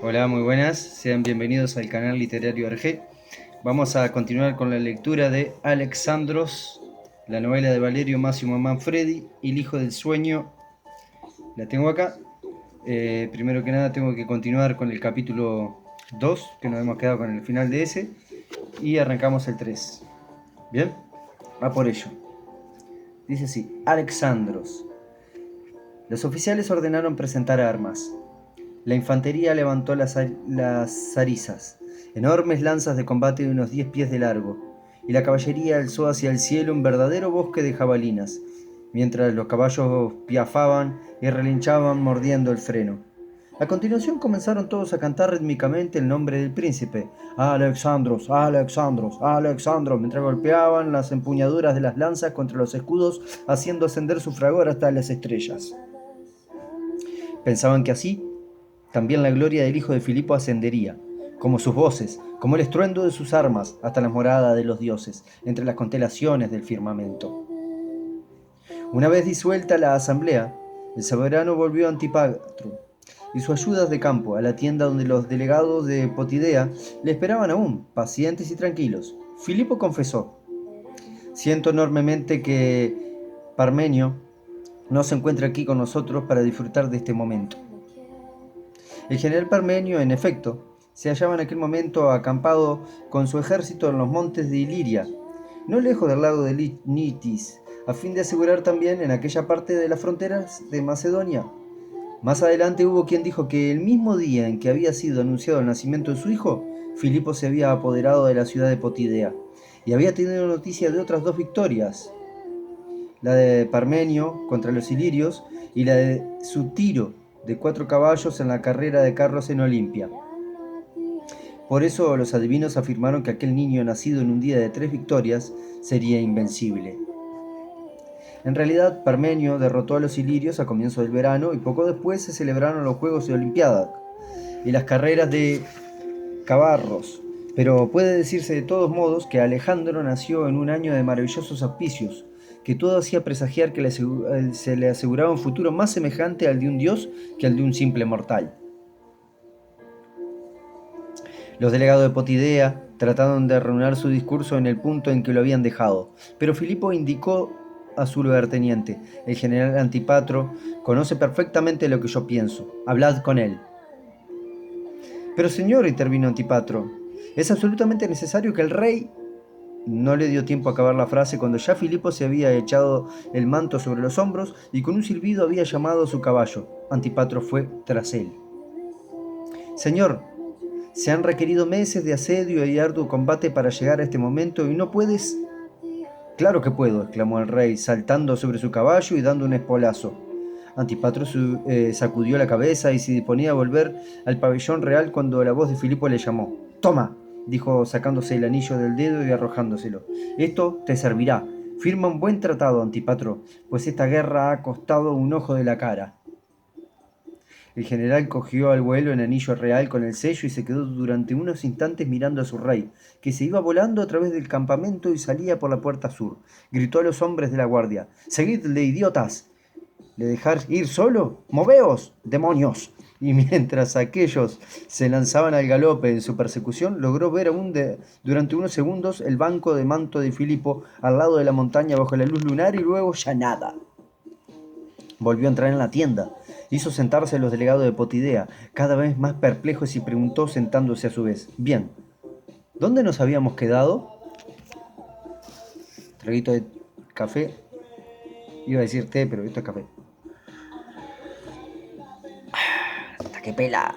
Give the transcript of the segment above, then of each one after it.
Hola, muy buenas, sean bienvenidos al canal Literario RG. Vamos a continuar con la lectura de Alexandros, la novela de Valerio Massimo Manfredi, El hijo del sueño. La tengo acá. Primero que nada tengo que continuar con el capítulo 2, que nos hemos quedado con el final de ese, y arrancamos el 3. Bien, va por ello. Dice así: Alexandros. Los oficiales ordenaron presentar armas. La infantería levantó las zarizas, enormes lanzas de combate de unos 10 pies de largo, y la caballería alzó hacia el cielo un verdadero bosque de jabalinas, mientras los caballos piafaban y relinchaban mordiendo el freno. A continuación comenzaron todos a cantar rítmicamente el nombre del príncipe: Alexandros, Alexandros, Alexandros, mientras golpeaban las empuñaduras de las lanzas contra los escudos, haciendo ascender su fragor hasta las estrellas. Pensaban que así también la gloria del hijo de Filipo ascendería, como sus voces, como el estruendo de sus armas, hasta la morada de los dioses, entre las constelaciones del firmamento. Una vez disuelta la asamblea, el soberano volvió a Antipatro y sus ayudas de campo a la tienda donde los delegados de Potidea le esperaban aún, pacientes y tranquilos. Filipo confesó: siento enormemente que Parmenio no se encuentra aquí con nosotros para disfrutar de este momento. El general Parmenio, en efecto, se hallaba en aquel momento acampado con su ejército en los montes de Iliria, no lejos del lago de Nitis, a fin de asegurar también en aquella parte de las fronteras de Macedonia. Más adelante hubo quien dijo que el mismo día en que había sido anunciado el nacimiento de su hijo, Filipo se había apoderado de la ciudad de Potidea y había tenido noticia de otras dos victorias, la de Parmenio contra los ilirios y la de su tiro de 4 caballos en la carrera de carros en Olimpia. Por eso los adivinos afirmaron que aquel niño nacido en un día de 3 victorias sería invencible. En realidad, Parmenio derrotó a los ilirios a comienzo del verano y poco después se celebraron los Juegos de Olimpiada y las carreras de caballos. Pero puede decirse de todos modos que Alejandro nació en un año de maravillosos auspicios, que todo hacía presagiar que se le aseguraba un futuro más semejante al de un dios que al de un simple mortal. Los delegados de Potidea trataron de reanudar su discurso en el punto en que lo habían dejado, pero Filipo indicó a su lugarteniente: el general Antipatro conoce perfectamente lo que yo pienso, hablad con él. Pero señor, intervino Antipatro, es absolutamente necesario que el rey... No le dio tiempo a acabar la frase cuando ya Filipo se había echado el manto sobre los hombros y con un silbido había llamado a su caballo. Antipatro fue tras él. Señor, se han requerido meses de asedio y arduo combate para llegar a este momento y no puedes... Claro que puedo, exclamó el rey, saltando sobre su caballo y dando un espolazo. Antipatro sacudió la cabeza y se disponía a volver al pabellón real cuando la voz de Filipo le llamó. «Toma», dijo sacándose el anillo del dedo y arrojándoselo. «Esto te servirá. Firma un buen tratado, Antipatro, pues esta guerra ha costado un ojo de la cara». El general cogió al vuelo el anillo real con el sello y se quedó durante unos instantes mirando a su rey, que se iba volando a través del campamento y salía por la puerta sur. Gritó a los hombres de la guardia: «¡Seguidle, idiotas! ¿Le dejáis ir solo? ¡Moveos, demonios!». Y mientras aquellos se lanzaban al galope en su persecución, logró ver durante unos segundos el banco de manto de Filipo al lado de la montaña bajo la luz lunar y luego ya nada. Volvió a entrar en la tienda. Hizo sentarse a los delegados de Potidea, cada vez más perplejos, y preguntó sentándose a su vez: «Bien, ¿dónde nos habíamos quedado?». Traguito de café. Iba a decir té, pero esto es café. ¡Hasta que pela!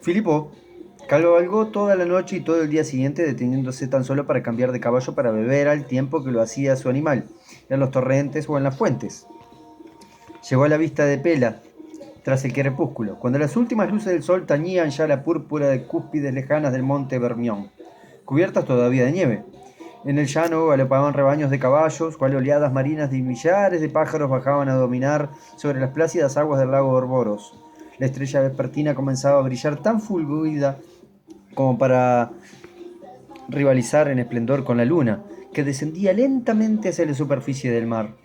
Filipo cabalgó toda la noche y todo el día siguiente, deteniéndose tan solo para cambiar de caballo para beber al tiempo que lo hacía su animal, en los torrentes o en las fuentes. Llegó a la vista de Pela, tras el crepúsculo, cuando las últimas luces del sol tañían ya la púrpura de cúspides lejanas del monte Bermión, cubiertas todavía de nieve. En el llano galopaban rebaños de caballos, cual oleadas marinas de millares de pájaros bajaban a dominar sobre las plácidas aguas del lago Orboros. La estrella vespertina comenzaba a brillar tan fulgida como para rivalizar en esplendor con la luna, que descendía lentamente hacia la superficie del mar.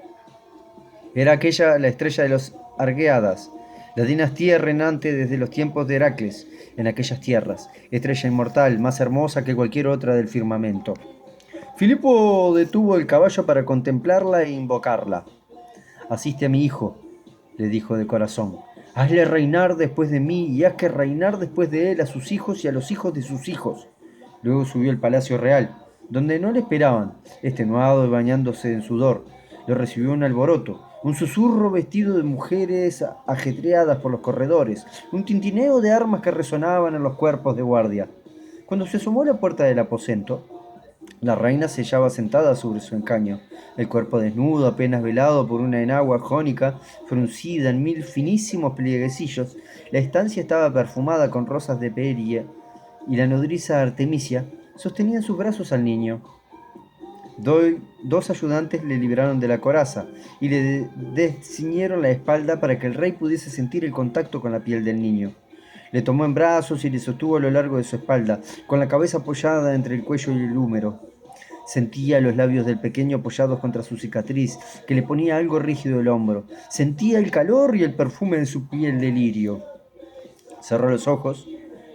Era aquella la estrella de los Argeadas, La dinastía reinante desde los tiempos de Heracles en aquellas tierras, estrella inmortal, más hermosa que cualquier otra del firmamento. Filipo detuvo el caballo para contemplarla e invocarla. Asiste a mi hijo, le dijo de corazón. Hazle reinar después de mí y haz que reinar después de él a sus hijos y a los hijos de sus hijos. Luego subió al palacio real, donde no le esperaban, extenuado y bañándose en sudor. Lo recibió un alboroto, un susurro vestido de mujeres ajetreadas por los corredores, un tintineo de armas que resonaban en los cuerpos de guardia. Cuando se asomó a la puerta del aposento, la reina se hallaba sentada sobre su escaño, el cuerpo desnudo, apenas velado por una enagua jónica, fruncida en mil finísimos plieguecillos. La estancia estaba perfumada con rosas de peria, y la nodriza Artemisia sostenía en sus brazos al niño. Dos ayudantes le libraron de la coraza y le desciñeron la espalda para que el rey pudiese sentir el contacto con la piel del niño. Le tomó en brazos y le sostuvo a lo largo de su espalda, con la cabeza apoyada entre el cuello y el húmero. Sentía los labios del pequeño apoyados contra su cicatriz, que le ponía algo rígido el hombro. Sentía el calor y el perfume de su piel de lirio. Cerró los ojos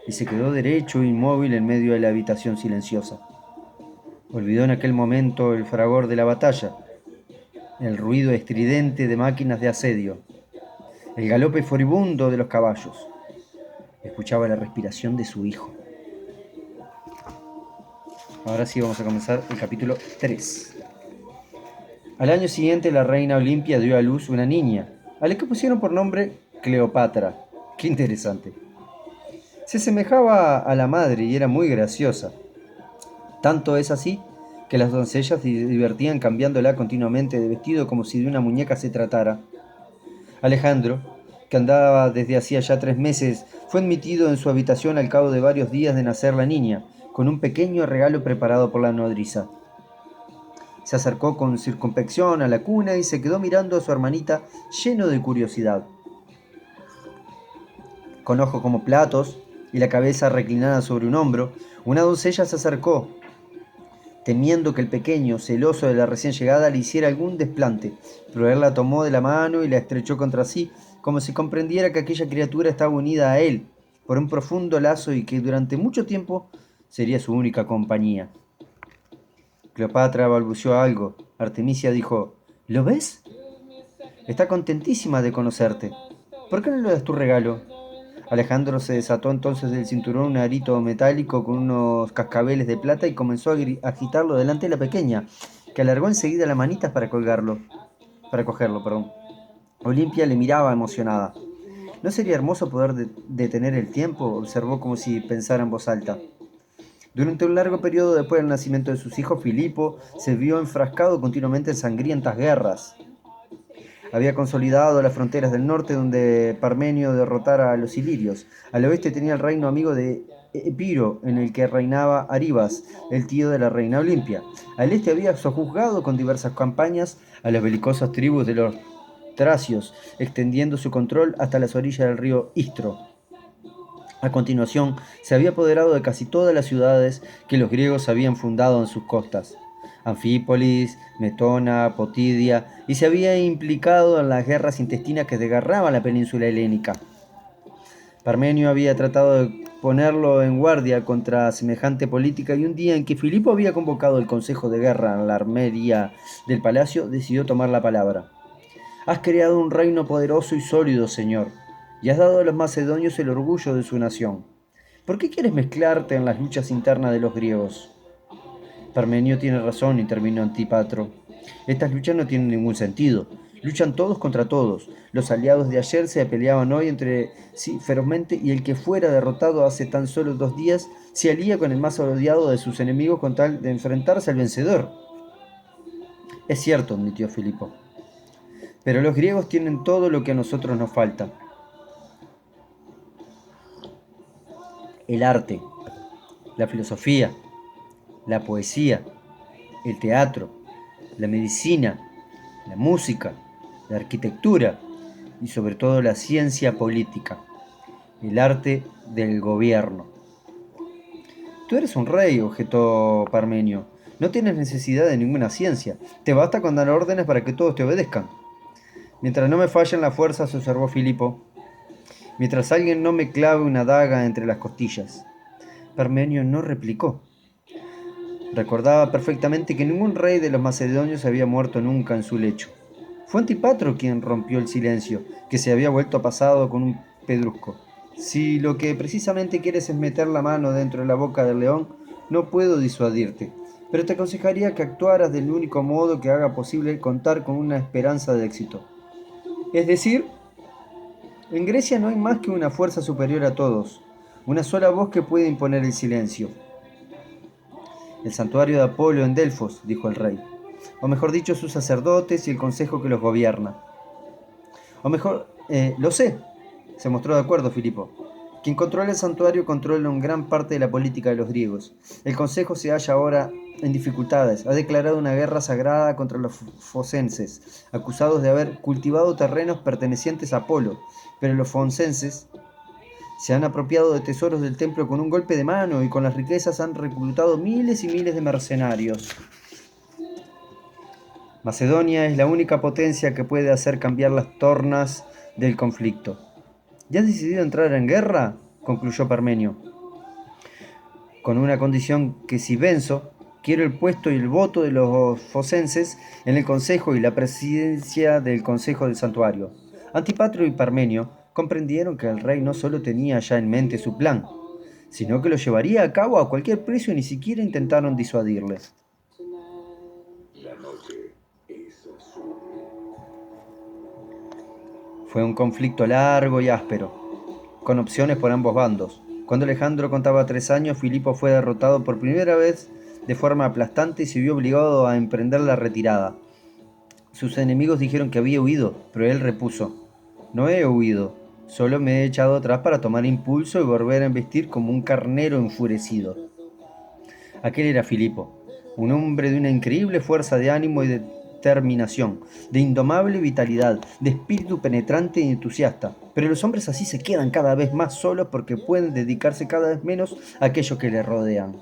y se quedó derecho e inmóvil en medio de la habitación silenciosa. Olvidó en aquel momento el fragor de la batalla, el ruido estridente de máquinas de asedio, el galope furibundo de los caballos. Escuchaba la respiración de su hijo. Ahora sí vamos a comenzar el capítulo 3. Al año siguiente la reina Olimpia dio a luz una niña, a la que pusieron por nombre Cleopatra. Qué interesante. Se asemejaba a la madre y era muy graciosa. Tanto es así que las doncellas se divertían cambiándola continuamente de vestido como si de una muñeca se tratara. Alejandro, que andaba desde hacía ya 3 meses, fue admitido en su habitación al cabo de varios días de nacer la niña, con un pequeño regalo preparado por la nodriza. Se acercó con circunspección a la cuna y se quedó mirando a su hermanita lleno de curiosidad. Con ojos como platos y la cabeza reclinada sobre un hombro, una doncella se acercó, temiendo que el pequeño, celoso de la recién llegada, le hiciera algún desplante, pero él la tomó de la mano y la estrechó contra sí, como si comprendiera que aquella criatura estaba unida a él por un profundo lazo y que durante mucho tiempo sería su única compañía. Cleopatra balbuceó algo. Artemisia dijo: ¿Lo ves? Está contentísima de conocerte. ¿Por qué no le das tu regalo? Alejandro se desató entonces del cinturón un arito metálico con unos cascabeles de plata y comenzó a agitarlo delante de la pequeña, que alargó enseguida las manitas para cogerlo. Olimpia le miraba emocionada. ¿No sería hermoso poder detener el tiempo?, observó como si pensara en voz alta. Durante un largo periodo después del nacimiento de sus hijos, Filipo se vio enfrascado continuamente en sangrientas guerras. Había consolidado las fronteras del norte, donde Parmenio derrotara a los ilirios. Al oeste tenía el reino amigo de Epiro, en el que reinaba Aribas, el tío de la reina Olimpia. Al este había sojuzgado con diversas campañas a las belicosas tribus de los tracios, extendiendo su control hasta las orillas del río Istro. A continuación, se había apoderado de casi todas las ciudades que los griegos habían fundado en sus costas. Anfípolis, Metona, Potidia, y se había implicado en las guerras intestinas que desgarraban la península helénica. Parmenio había tratado de ponerlo en guardia contra semejante política y un día en que Filipo había convocado el consejo de guerra en la armería del palacio, decidió tomar la palabra. Has creado un reino poderoso y sólido, señor, y has dado a los macedonios el orgullo de su nación. ¿Por qué quieres mezclarte en las luchas internas de los griegos? Parmenio tiene razón, intervino Antipatro. Estas luchas no tienen ningún sentido. Luchan todos contra todos. Los aliados de ayer se peleaban hoy entre sí ferozmente y el que fuera derrotado hace tan solo 2 días se alía con el más odiado de sus enemigos con tal de enfrentarse al vencedor. Es cierto, admitió Filipo. Pero los griegos tienen todo lo que a nosotros nos falta. El arte, la filosofía, la poesía, el teatro, la medicina, la música, la arquitectura y sobre todo la ciencia política, el arte del gobierno. Tú eres un rey, objetó Parmenio. No tienes necesidad de ninguna ciencia. Te basta con dar órdenes para que todos te obedezcan. Mientras no me fallen las fuerzas, observó Filipo, mientras alguien no me clave una daga entre las costillas. Parmenio no replicó. Recordaba perfectamente que ningún rey de los macedonios había muerto nunca en su lecho. Fue Antipatro quien rompió el silencio, que se había vuelto pasado con un pedrusco. Si lo que precisamente quieres es meter la mano dentro de la boca del león, no puedo disuadirte, pero te aconsejaría que actuaras del único modo que haga posible contar con una esperanza de éxito. Es decir, en Grecia no hay más que una fuerza superior a todos, una sola voz que puede imponer el silencio. El santuario de Apolo en Delfos, dijo el rey, o mejor dicho, sus sacerdotes y el consejo que los gobierna. O mejor, lo sé, se mostró de acuerdo Filipo. Quien controla el santuario controla en gran parte de la política de los griegos. El consejo se halla ahora en dificultades. Ha declarado una guerra sagrada contra los focenses, acusados de haber cultivado terrenos pertenecientes a Apolo. Pero los focenses se han apropiado de tesoros del templo con un golpe de mano y con las riquezas han reclutado miles y miles de mercenarios. Macedonia es la única potencia que puede hacer cambiar las tornas del conflicto. ¿Ya has decidido entrar en guerra?, concluyó Parmenio, con una condición: que si venzo, quiero el puesto y el voto de los focenses en el consejo y la presidencia del consejo del santuario. Antipatro y Parmenio comprendieron que el rey no solo tenía ya en mente su plan, sino que lo llevaría a cabo a cualquier precio y ni siquiera intentaron disuadirle. Fue un conflicto largo y áspero, con opciones por ambos bandos. Cuando Alejandro contaba 3 años, Filipo fue derrotado por primera vez de forma aplastante y se vio obligado a emprender la retirada. Sus enemigos dijeron que había huido, pero él repuso: no he huido, solo me he echado atrás para tomar impulso y volver a embestir como un carnero enfurecido. Aquel era Filipo, un hombre de una increíble fuerza de ánimo y determinación, de indomable vitalidad, de espíritu penetrante y entusiasta. Pero los hombres así se quedan cada vez más solos porque pueden dedicarse cada vez menos a aquellos que les rodean.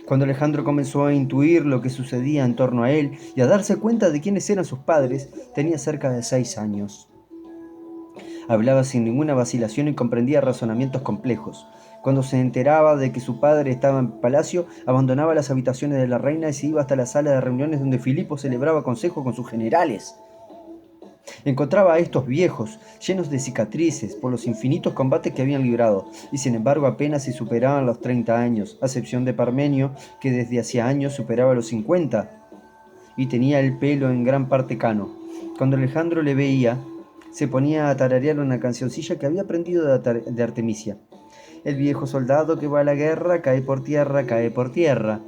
Cuando Alejandro comenzó a intuir lo que sucedía en torno a él y a darse cuenta de quiénes eran sus padres, tenía cerca de 6 años. Hablaba sin ninguna vacilación y comprendía razonamientos complejos. Cuando se enteraba de que su padre estaba en palacio, abandonaba las habitaciones de la reina y se iba hasta la sala de reuniones donde Filipo celebraba consejo con sus generales. Encontraba a estos viejos, llenos de cicatrices por los infinitos combates que habían librado, y sin embargo apenas si superaban los 30 años, a excepción de Parmenio, que desde hacía años superaba los 50, y tenía el pelo en gran parte cano. Cuando Alejandro le veía, se ponía a tararear una cancioncilla que había aprendido de Artemisia. El viejo soldado que va a la guerra cae por tierra, cae por tierra.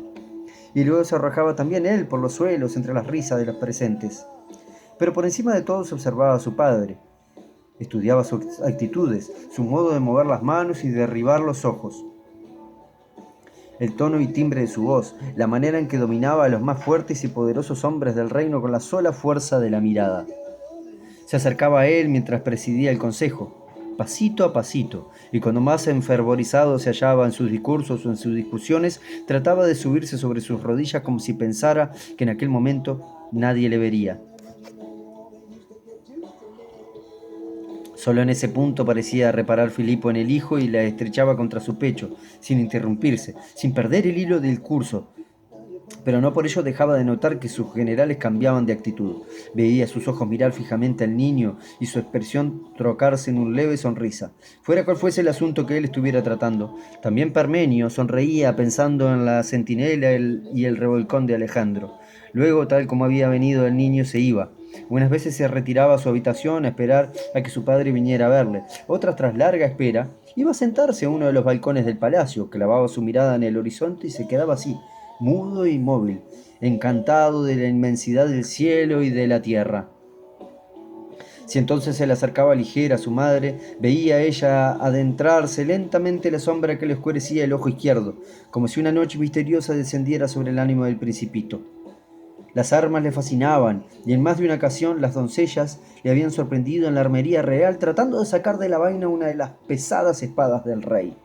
Y luego se arrojaba también él por los suelos entre las risas de los presentes. Pero por encima de todo se observaba a su padre. Estudiaba sus actitudes, su modo de mover las manos y derribar los ojos. El tono y timbre de su voz, la manera en que dominaba a los más fuertes y poderosos hombres del reino con la sola fuerza de la mirada. Se acercaba a él mientras presidía el consejo, pasito a pasito, y cuando más enfervorizado se hallaba en sus discursos o en sus discusiones, trataba de subirse sobre sus rodillas como si pensara que en aquel momento nadie le vería. Solo en ese punto parecía reparar Filipo en el hijo y la estrechaba contra su pecho, sin interrumpirse, sin perder el hilo del curso. Pero no por ello dejaba de notar que sus generales cambiaban de actitud. Veía sus ojos mirar fijamente al niño y su expresión trocarse en una leve sonrisa. Fuera cual fuese el asunto que él estuviera tratando, también Parmenio sonreía pensando en la centinela y el revolcón de Alejandro. Luego, tal como había venido el niño, se iba. Unas veces se retiraba a su habitación a esperar a que su padre viniera a verle. Otras, tras larga espera, iba a sentarse a uno de los balcones del palacio, clavaba su mirada en el horizonte y se quedaba así, mudo e inmóvil, encantado de la inmensidad del cielo y de la tierra. Si entonces se le acercaba ligera a su madre, veía ella adentrarse lentamente la sombra que le oscurecía el ojo izquierdo, como si una noche misteriosa descendiera sobre el ánimo del principito. Las armas le fascinaban, y en más de una ocasión las doncellas le habían sorprendido en la armería real tratando de sacar de la vaina una de las pesadas espadas del rey.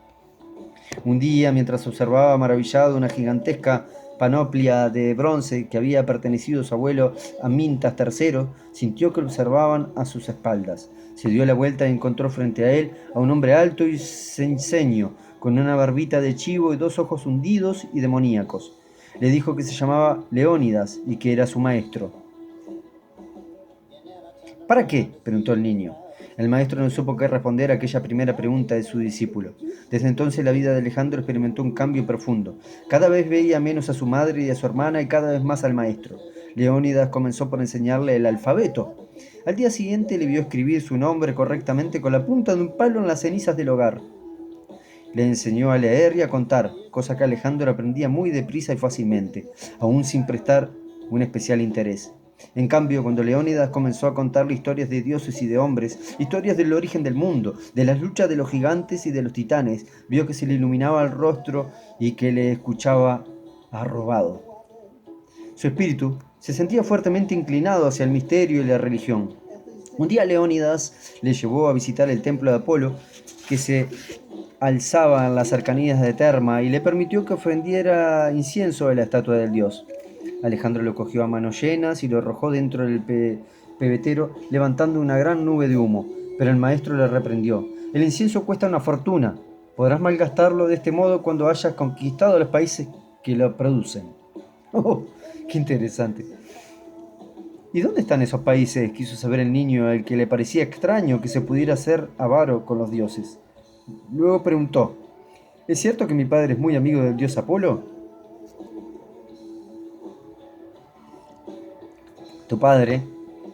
Un día, mientras observaba maravillado una gigantesca panoplia de bronce que había pertenecido a su abuelo Amintas III, sintió que lo observaban a sus espaldas. Se dio la vuelta y encontró frente a él a un hombre alto y ceño, con una barbita de chivo y dos ojos hundidos y demoníacos. Le dijo que se llamaba Leónidas y que era su maestro. ¿Para qué?, preguntó el niño. El maestro no supo qué responder a aquella primera pregunta de su discípulo. Desde entonces la vida de Alejandro experimentó un cambio profundo. Cada vez veía menos a su madre y a su hermana y cada vez más al maestro. Leónidas comenzó por enseñarle el alfabeto. Al día siguiente le vio escribir su nombre correctamente con la punta de un palo en las cenizas del hogar. Le enseñó a leer y a contar, cosa que Alejandro aprendía muy deprisa y fácilmente, aún sin prestar un especial interés. En cambio, cuando Leónidas comenzó a contarle historias de dioses y de hombres, historias del origen del mundo, de las luchas de los gigantes y de los titanes, vio que se le iluminaba el rostro y que le escuchaba arrobado. Su espíritu se sentía fuertemente inclinado hacia el misterio y la religión. Un día Leónidas le llevó a visitar el templo de Apolo, que se alzaba en las cercanías de Terma, y le permitió que ofrendiera incienso a la estatua del dios. Alejandro lo cogió a manos llenas y lo arrojó dentro del pebetero, levantando una gran nube de humo. Pero el maestro le reprendió: el incienso cuesta una fortuna. Podrás malgastarlo de este modo cuando hayas conquistado los países que lo producen. ¡Oh, qué interesante! ¿Y dónde están esos países?, quiso saber el niño, al que le parecía extraño que se pudiera ser avaro con los dioses. Luego preguntó: ¿es cierto que mi padre es muy amigo del dios Apolo? Tu padre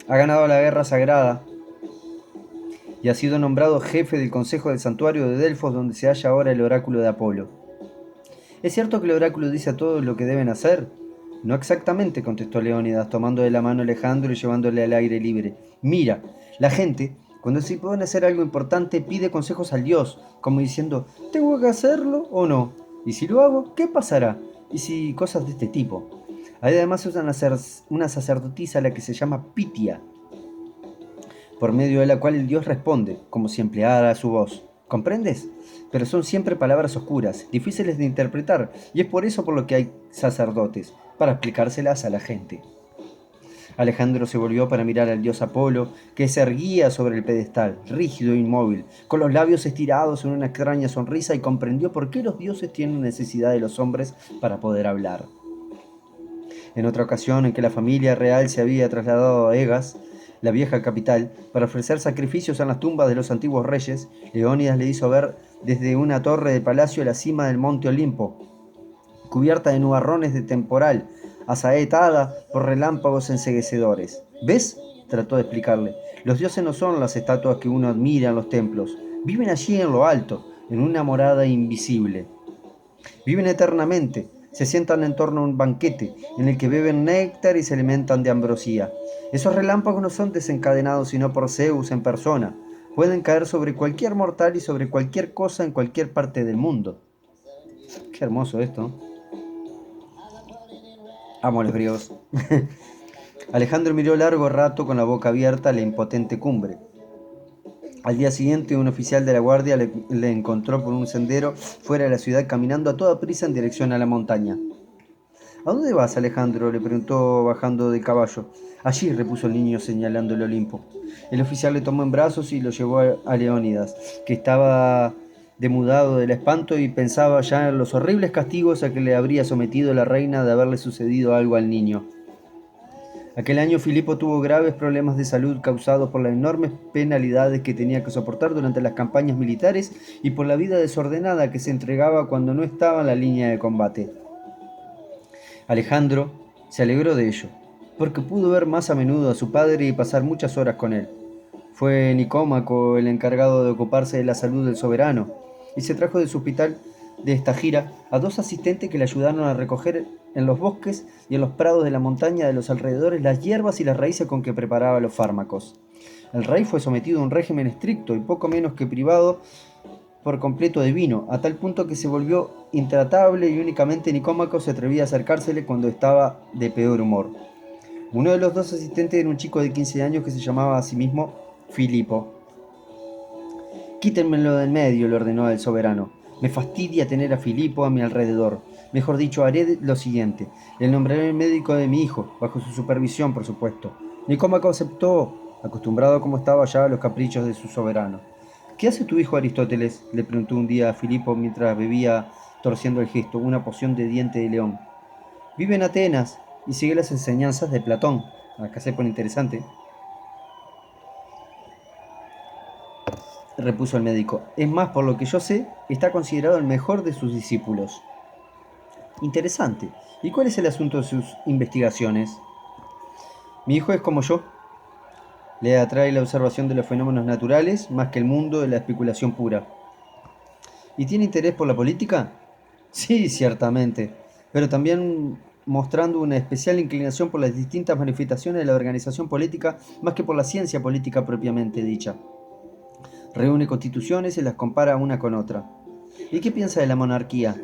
ha ganado la guerra sagrada y ha sido nombrado jefe del consejo del santuario de Delfos, donde se halla ahora el oráculo de Apolo. ¿Es cierto que el oráculo dice a todos lo que deben hacer? No exactamente, contestó Leónidas, tomando de la mano a Alejandro y llevándole al aire libre. Mira, la gente, cuando se pone a hacer algo importante, pide consejos al dios, como diciendo: ¿tengo que hacerlo o no? Y si lo hago, ¿qué pasará? Y si cosas de este tipo. Hay además una sacerdotisa a la que se llama Pitia, por medio de la cual el dios responde, como si empleara su voz. ¿Comprendes? Pero son siempre palabras oscuras, difíciles de interpretar, y es por eso por lo que hay sacerdotes, para explicárselas a la gente. Alejandro se volvió para mirar al dios Apolo, que se erguía sobre el pedestal, rígido e inmóvil, con los labios estirados en una extraña sonrisa, y comprendió por qué los dioses tienen necesidad de los hombres para poder hablar. En otra ocasión en que la familia real se había trasladado a Egas, la vieja capital, para ofrecer sacrificios en las tumbas de los antiguos reyes, Leónidas le hizo ver desde una torre del palacio la cima del monte Olimpo, cubierta de nubarrones de temporal, asaetada por relámpagos enceguecedores. ¿Ves?, trató de explicarle. Los dioses no son las estatuas que uno admira en los templos. Viven allí en lo alto, en una morada invisible. Viven eternamente. Se sientan en torno a un banquete en el que beben néctar y se alimentan de ambrosía. Esos relámpagos no son desencadenados sino por Zeus en persona. Pueden caer sobre cualquier mortal y sobre cualquier cosa en cualquier parte del mundo. Qué hermoso esto. Amo a los griegos. Alejandro miró largo rato con la boca abierta a la impotente cumbre. Al día siguiente, un oficial de la guardia le encontró por un sendero fuera de la ciudad, caminando a toda prisa en dirección a la montaña. ¿A dónde vas, Alejandro?, le preguntó bajando del caballo. Allí, repuso el niño señalando el Olimpo. El oficial le tomó en brazos y lo llevó a Leónidas, que estaba demudado del espanto y pensaba ya en los horribles castigos a que le habría sometido la reina de haberle sucedido algo al niño. Aquel año Filipo tuvo graves problemas de salud causados por las enormes penalidades que tenía que soportar durante las campañas militares y por la vida desordenada que se entregaba cuando no estaba en la línea de combate. Alejandro se alegró de ello, porque pudo ver más a menudo a su padre y pasar muchas horas con él. Fue Nicómaco el encargado de ocuparse de la salud del soberano, y se trajo de su hospital de esta gira a 2 asistentes que le ayudaron a recoger en los bosques y en los prados de la montaña de los alrededores las hierbas y las raíces con que preparaba los fármacos. El rey fue sometido a un régimen estricto y poco menos que privado por completo de vino, a tal punto que se volvió intratable y únicamente Nicómaco se atrevía a acercársele cuando estaba de peor humor. Uno de los 2 asistentes era un chico de 15 años que se llamaba a sí mismo Filipo. «Quítenmelo del medio», le ordenó el soberano. «Me fastidia tener a Filipo a mi alrededor. Mejor dicho, haré lo siguiente. Le nombraré médico de mi hijo, bajo su supervisión, por supuesto. Nicómaco aceptó, acostumbrado como estaba ya a los caprichos de su soberano. ¿Qué hace tu hijo Aristóteles?, le preguntó un día a Filipo mientras bebía, torciendo el gesto, una poción de diente de león. Vive en Atenas y sigue las enseñanzas de Platón. Acá se pone interesante, repuso el médico. Es más, por lo que yo sé, está considerado el mejor de sus discípulos. Interesante. ¿Y cuál es el asunto de sus investigaciones? Mi hijo es como yo. Le atrae la observación de los fenómenos naturales más que el mundo de la especulación pura. ¿Y tiene interés por la política? Sí, ciertamente, pero también mostrando una especial inclinación por las distintas manifestaciones de la organización política más que por la ciencia política propiamente dicha. Reúne constituciones y las compara una con otra. ¿Y qué piensa de la monarquía?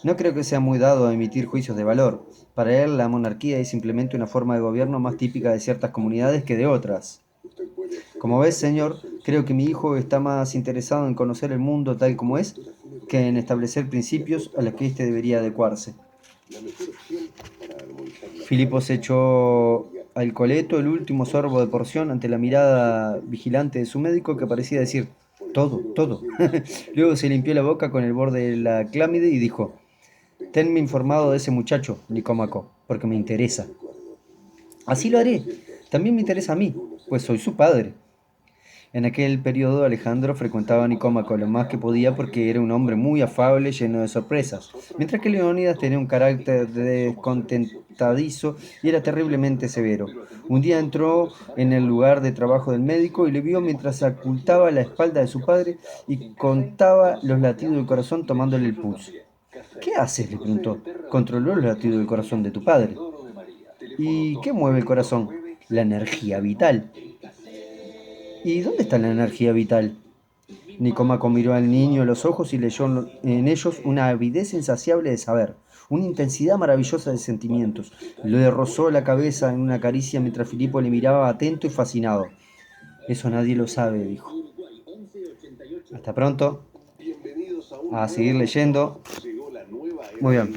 No creo que sea muy dado a emitir juicios de valor. Para él, la monarquía es simplemente una forma de gobierno más típica de ciertas comunidades que de otras. Como ves, señor, creo que mi hijo está más interesado en conocer el mundo tal como es que en establecer principios a los que éste debería adecuarse. Filipo se echó al coleto el último sorbo de porción ante la mirada vigilante de su médico que parecía decir, todo, todo. Luego se limpió la boca con el borde de la clámide y dijo, tenme informado de ese muchacho, Nicómaco, porque me interesa. Así lo haré. También me interesa a mí, pues soy su padre. En aquel periodo Alejandro frecuentaba a Nicómaco lo más que podía porque era un hombre muy afable, lleno de sorpresas, mientras que Leónidas tenía un carácter descontentadizo y era terriblemente severo. Un día entró en el lugar de trabajo del médico y le vio mientras ocultaba la espalda de su padre y contaba los latidos del corazón tomándole el pulso. ¿Qué haces?, le preguntó. Controló los latidos del corazón de tu padre. ¿Y qué mueve el corazón? La energía vital. ¿Y dónde está la energía vital? Nicómaco miró al niño a los ojos y leyó en ellos una avidez insaciable de saber, una intensidad maravillosa de sentimientos. Le rozó la cabeza en una caricia mientras Filipo le miraba atento y fascinado. Eso nadie lo sabe, dijo. Hasta pronto. A seguir leyendo. Muy bien.